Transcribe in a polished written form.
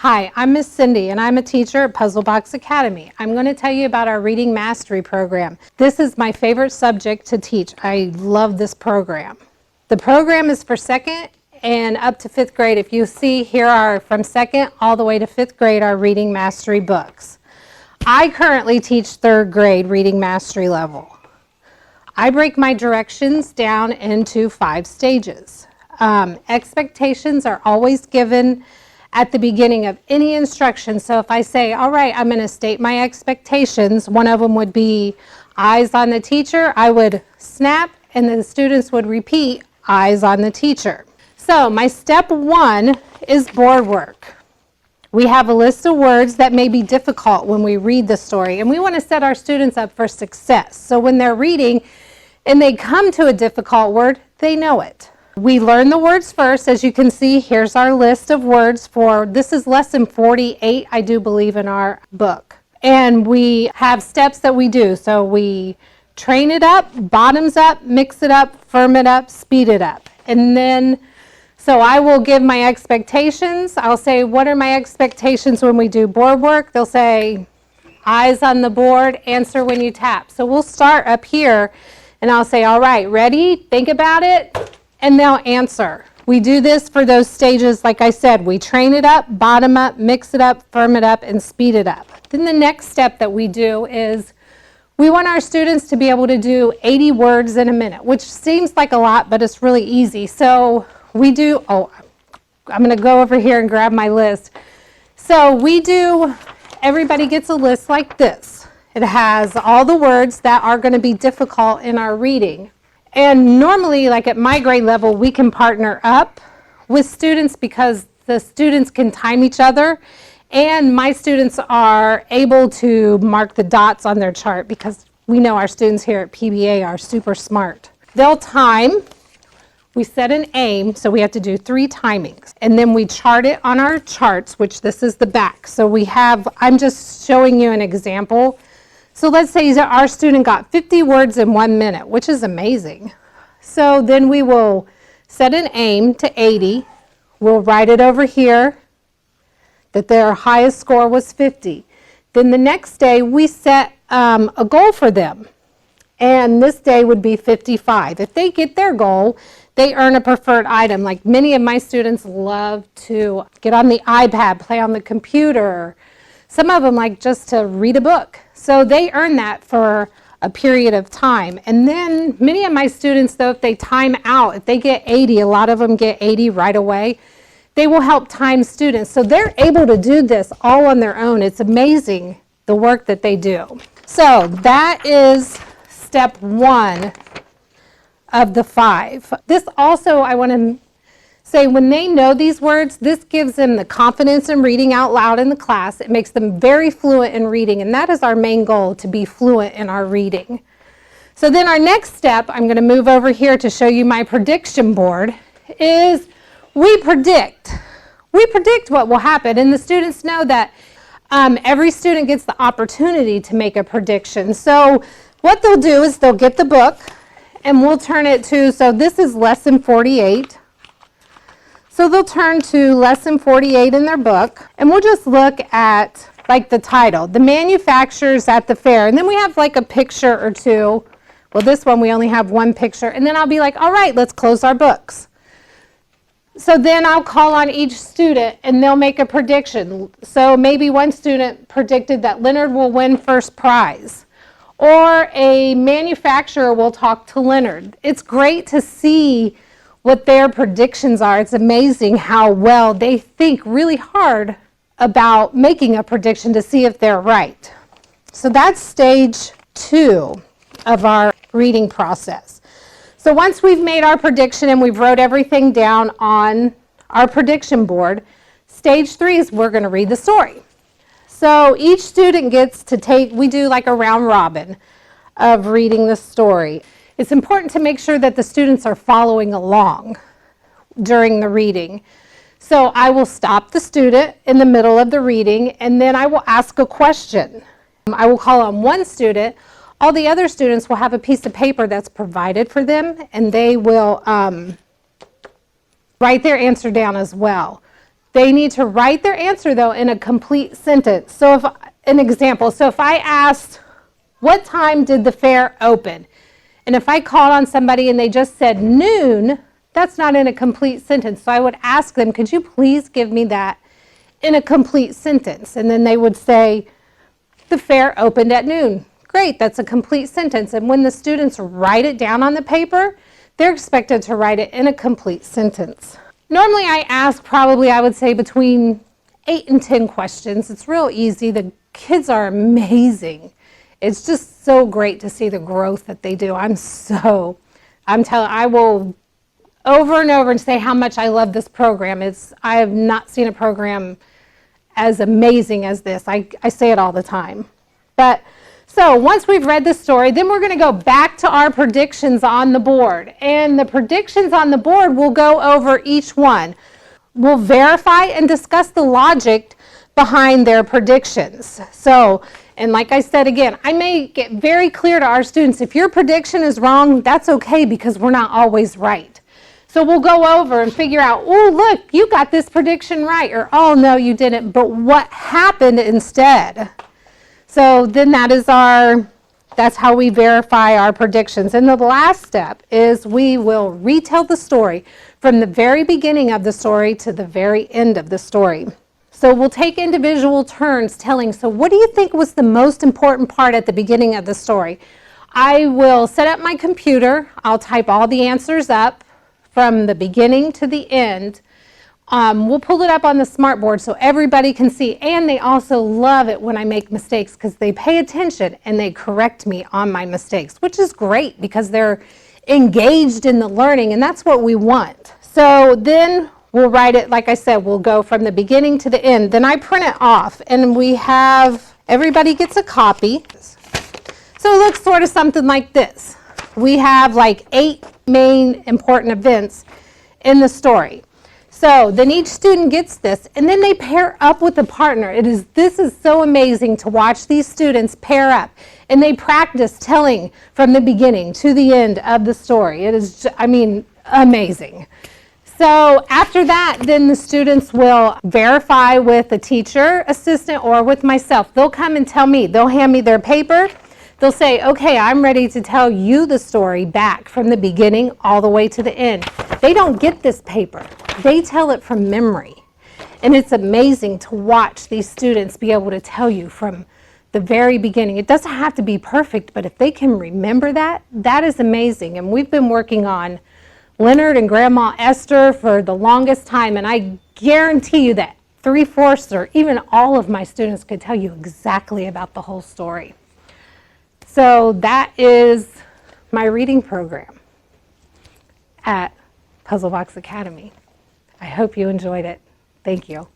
Hi, I'm Miss Cindy, and I'm a teacher at Puzzle Box Academy. I'm going to tell you about our Reading Mastery program. This is my favorite subject to teach. I love this program. The program is for second and up to fifth grade. If you see, here are from second all the way to fifth grade our Reading Mastery books. I currently teach third grade Reading Mastery level. I break my directions down into 5 stages. Expectations are always given at the beginning of any instruction. So if I say, all right, I'm going to state my expectations, one of them would be eyes on the teacher. I would snap and the students would repeat eyes on the teacher. So my step 1 is board work. We have a list of words that may be difficult when we read the story, and we want to set our students up for success. So when they're reading and they come to a difficult word, they know it. We learn the words first. As you can see, here's our list of words for, this is lesson 48, I do believe, in our book. And we have steps that we do. So we train it up, bottoms up, mix it up, firm it up, speed it up. And then, so I will give my expectations. I'll say, what are my expectations when we do board work? They'll say, eyes on the board, answer when you tap. So we'll start up here and I'll say, all right, ready? Think about it. And they'll answer. We do this for those stages, like I said, we train it up, bottom up, mix it up, firm it up, and speed it up. Then the next step that we do is we want our students to be able to do 80 words in a minute, which seems like a lot, but it's really easy. So we do, I'm going to go over here and grab my list. So we do, everybody gets a list like this. It has all the words that are going to be difficult in our reading. And normally, like at my grade level, we can partner up with students because the students can time each other, and my students are able to mark the dots on their chart because we know our students here at PBA are super smart. They'll time, we set an aim, so we have to do 3 timings, and then we chart it on our charts, which this is the back. So we have, I'm just showing you an example. So let's say our student got 50 words in 1 minute, which is amazing. So then we will set an aim to 80. We'll write it over here that their highest score was 50. Then the next day we set a goal for them. And this day would be 55. If they get their goal, they earn a preferred item. Like many of my students love to get on the iPad, play on the computer. Some of them like just to read a book. So they earn that for a period of time. And then many of my students, though, if they time out, if they get 80, a lot of them get 80 right away, they will help time students. So they're able to do this all on their own. It's amazing the work that they do. So that is step 1 of the 5. This also, I want to say, when they know these words, this gives them the confidence in reading out loud in the class. It makes them very fluent in reading, and that is our main goal, to be fluent in our reading. So then our next step, I'm going to move over here to show you my prediction board, is we predict. We predict what will happen, and the students know that every student gets the opportunity to make a prediction. So what they'll do is they'll get the book, and we'll turn it to, so this is lesson 48. So they'll turn to lesson 48 in their book, and we'll just look at like the title, The Manufacturers at the Fair. And then we have like a picture or two. Well, this one we only have 1 picture. And then I'll be like, all right, let's close our books. So then I'll call on each student and they'll make a prediction. So maybe one student predicted that Leonard will win first prize, or a manufacturer will talk to Leonard. It's great to see what their predictions are. It's amazing how well they think really hard about making a prediction to see if they're right. So that's stage 2 of our reading process. So once we've made our prediction and we've wrote everything down on our prediction board, stage 3 is we're going to read the story. So each student gets to we do like a round robin of reading the story. It's important to make sure that the students are following along during the reading. So I will stop the student in the middle of the reading, and then I will ask a question. I will call on one student. All the other students will have a piece of paper that's provided for them, and they will write their answer down as well. They need to write their answer, though, in a complete sentence. So if an example, so if I asked, what time did the fair open? And if I called on somebody and they just said noon, that's not in a complete sentence. So I would ask them, could you please give me that in a complete sentence? And then they would say, the fair opened at noon. Great, that's a complete sentence. And when the students write it down on the paper, they're expected to write it in a complete sentence. Normally I ask probably, I would say, between 8 and 10 questions. It's real easy. The kids are amazing. It's just so great to see the growth that they do. I will over and over and say how much I love this program. I have not seen a program as amazing as this. I say it all the time. So once we've read the story, then we're going to go back to our predictions on the board. And the predictions on the board, we'll go over each one. We'll verify and discuss the logic behind their predictions. So, and like I said again, I make it very clear to our students, if your prediction is wrong, that's okay because we're not always right. So we'll go over and figure out, oh, look, you got this prediction right, or oh, no, you didn't, but what happened instead? So then that's how we verify our predictions. And the last step is we will retell the story from the very beginning of the story to the very end of the story. So we'll take individual turns telling, so what do you think was the most important part at the beginning of the story? I will set up my computer. I'll type all the answers up from the beginning to the end. We'll pull it up on the smartboard so everybody can see, and they also love it when I make mistakes because they pay attention and they correct me on my mistakes, which is great because they're engaged in the learning, and that's what we want. So then we'll write it, like I said, we'll go from the beginning to the end. Then I print it off, and everybody gets a copy. So it looks sort of something like this. We have like 8 main important events in the story. So then each student gets this, and then they pair up with a partner. This is so amazing to watch these students pair up, and they practice telling from the beginning to the end of the story. It is, amazing. So after that, then the students will verify with the teacher, assistant, or with myself. They'll come and tell me. They'll hand me their paper. They'll say, okay, I'm ready to tell you the story back from the beginning all the way to the end. They don't get this paper. They tell it from memory. And it's amazing to watch these students be able to tell you from the very beginning. It doesn't have to be perfect, but if they can remember that, that is amazing. And we've been working on Leonard and Grandma Esther for the longest time, and I guarantee you that 3/4 or even all of my students could tell you exactly about the whole story. So that is my reading program at Puzzle Box Academy. I hope you enjoyed it. Thank you.